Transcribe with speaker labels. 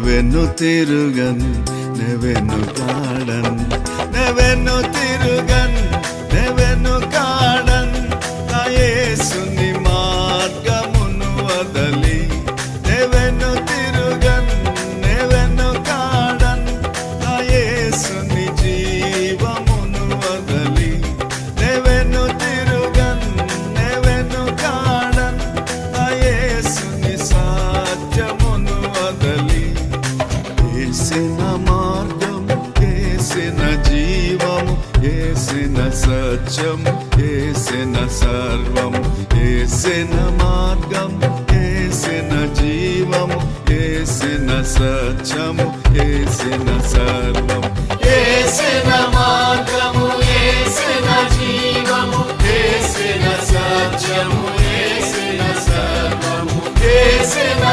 Speaker 1: నెవెన్ను తిరుగన్ నెవెన్ను cordon నెవెన్ను తిరుగన్ నెవెన్ను cordon నా యేసుని మార్గమును వదలి నెవెన్ను తిరుగన్ నెవెన్ను కాడన్ నా యేసుని జీవమును వదలి నెవెన్ను తిరుగన్ నెవెన్ను కాడన్ నా యేసుని సాధ్యమును వదలి యేసిన మార్గం యేసిన జీవము యేసిన సత్యం యేసిన సర్వం యేసిన మార్గం యేసిన జీవము యేసిన సత్యము యేసిన సర్వం యేసిన మార్గము యేసిన జీవము యేసిన సత్యము యేసిన సర్వము యేసిన